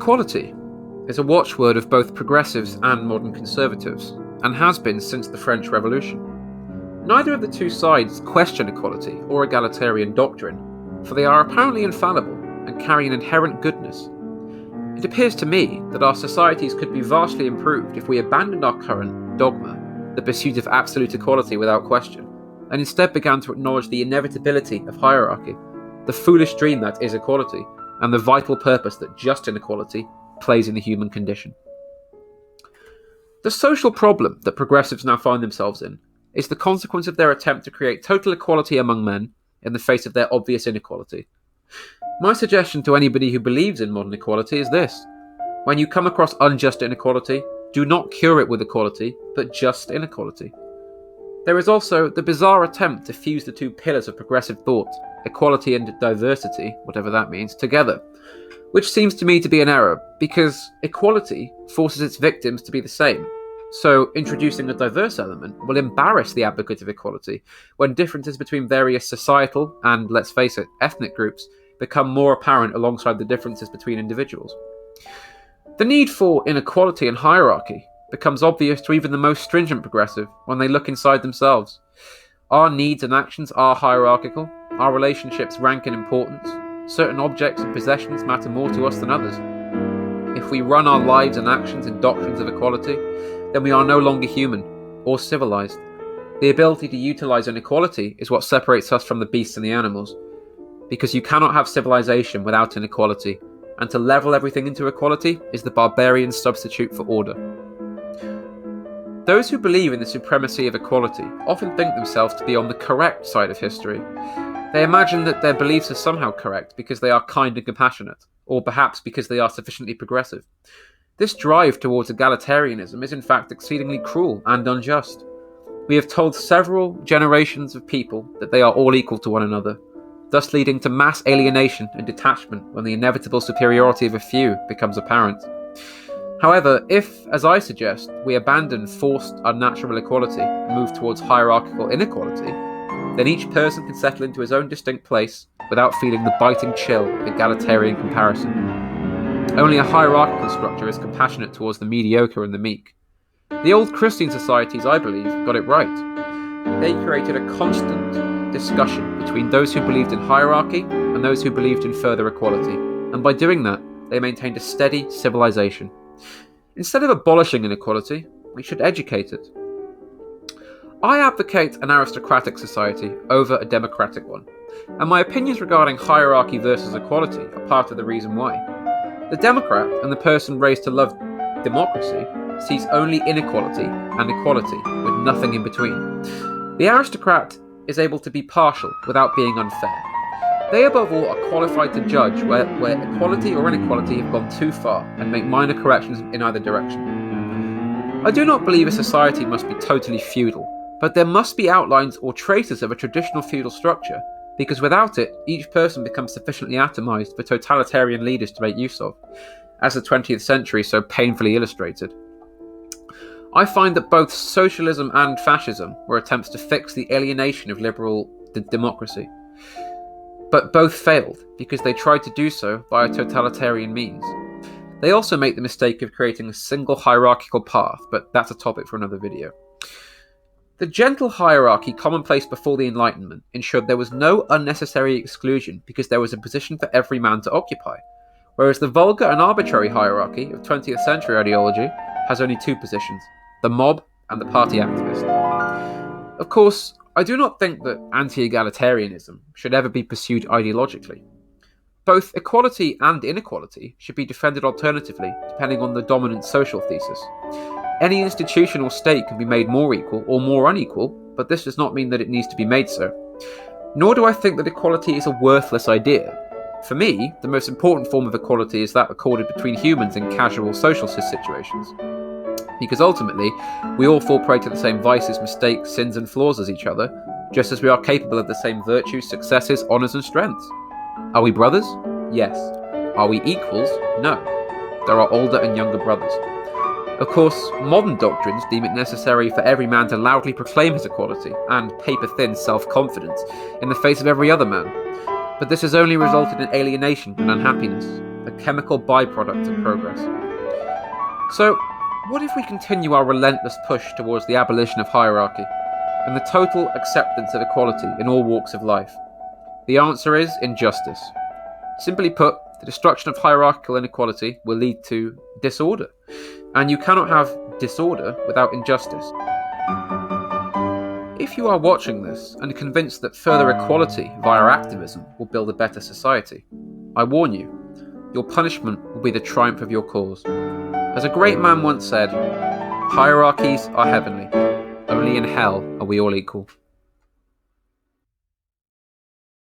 Equality is a watchword of both progressives and modern conservatives, and has been since the French Revolution. Neither of the two sides question equality or egalitarian doctrine, for they are apparently infallible and carry an inherent goodness. It appears to me that our societies could be vastly improved if we abandoned our current dogma, the pursuit of absolute equality without question, and instead began to acknowledge the inevitability of hierarchy, the foolish dream that is equality, and the vital purpose that just inequality plays in the human condition. The social problem that progressives now find themselves in is the consequence of their attempt to create total equality among men in the face of their obvious inequality. My suggestion to anybody who believes in modern equality is this: when you come across unjust inequality, do not cure it with equality, but just inequality. There is also the bizarre attempt to fuse the two pillars of progressive thought, equality and diversity, whatever that means, together, which seems to me to be an error, because equality forces its victims to be the same. So introducing a diverse element will embarrass the advocate of equality when differences between various societal and, let's face it, ethnic groups become more apparent alongside the differences between individuals. The need for inequality and hierarchy becomes obvious to even the most stringent progressive when they look inside themselves. Our needs and actions are hierarchical, our relationships rank in importance, certain objects and possessions matter more to us than others. If we run our lives and actions in doctrines of equality, then we are no longer human or civilized. The ability to utilize inequality is what separates us from the beasts and the animals, because you cannot have civilization without inequality, and to level everything into equality is the barbarian substitute for order. Those who believe in the supremacy of equality often think themselves to be on the correct side of history. They imagine that their beliefs are somehow correct because they are kind and compassionate, or perhaps because they are sufficiently progressive. This drive towards egalitarianism is in fact exceedingly cruel and unjust. We have told several generations of people that they are all equal to one another, thus leading to mass alienation and detachment when the inevitable superiority of a few becomes apparent. However, if, as I suggest, we abandon forced unnatural equality and move towards hierarchical inequality, then each person can settle into his own distinct place without feeling the biting chill of egalitarian comparison. Only a hierarchical structure is compassionate towards the mediocre and the meek. The old Christian societies, I believe, got it right. They created a constant discussion between those who believed in hierarchy and those who believed in further equality, and by doing that, they maintained a steady civilization. Instead of abolishing inequality, we should educate it. I advocate an aristocratic society over a democratic one, and my opinions regarding hierarchy versus equality are part of the reason why. The Democrat and the person raised to love democracy sees only inequality and equality, with nothing in between. The aristocrat is able to be partial without being unfair. They above all are qualified to judge where equality or inequality have gone too far and make minor corrections in either direction. I do not believe a society must be totally feudal, but there must be outlines or traces of a traditional feudal structure, because without it, each person becomes sufficiently atomized for totalitarian leaders to make use of, as the 20th century so painfully illustrated. I find that both socialism and fascism were attempts to fix the alienation of liberal democracy, but both failed because they tried to do so via totalitarian means. They also make the mistake of creating a single hierarchical path, but that's a topic for another video. The gentle hierarchy commonplace before the Enlightenment ensured there was no unnecessary exclusion because there was a position for every man to occupy, whereas the vulgar and arbitrary hierarchy of 20th century ideology has only two positions: the mob and the party activist. Of course, I do not think that anti-egalitarianism should ever be pursued ideologically. Both equality and inequality should be defended alternatively, depending on the dominant social thesis. Any institution or state can be made more equal or more unequal, but this does not mean that it needs to be made so. Nor do I think that equality is a worthless idea. For me, the most important form of equality is that accorded between humans in casual social situations. Because ultimately, we all fall prey to the same vices, mistakes, sins and flaws as each other, just as we are capable of the same virtues, successes, honours and strengths. Are we brothers? Yes. Are we equals? No. There are older and younger brothers. Of course, modern doctrines deem it necessary for every man to loudly proclaim his equality and paper-thin self-confidence in the face of every other man. But this has only resulted in alienation and unhappiness. A chemical byproduct of progress. So, what if we continue our relentless push towards the abolition of hierarchy and the total acceptance of equality in all walks of life? The answer is injustice. Simply put, the destruction of hierarchical inequality will lead to disorder, and you cannot have disorder without injustice. If you are watching this and convinced that further equality via activism will build a better society, I warn you, your punishment will be the triumph of your cause. As a great man once said, hierarchies are heavenly, only in hell are we all equal.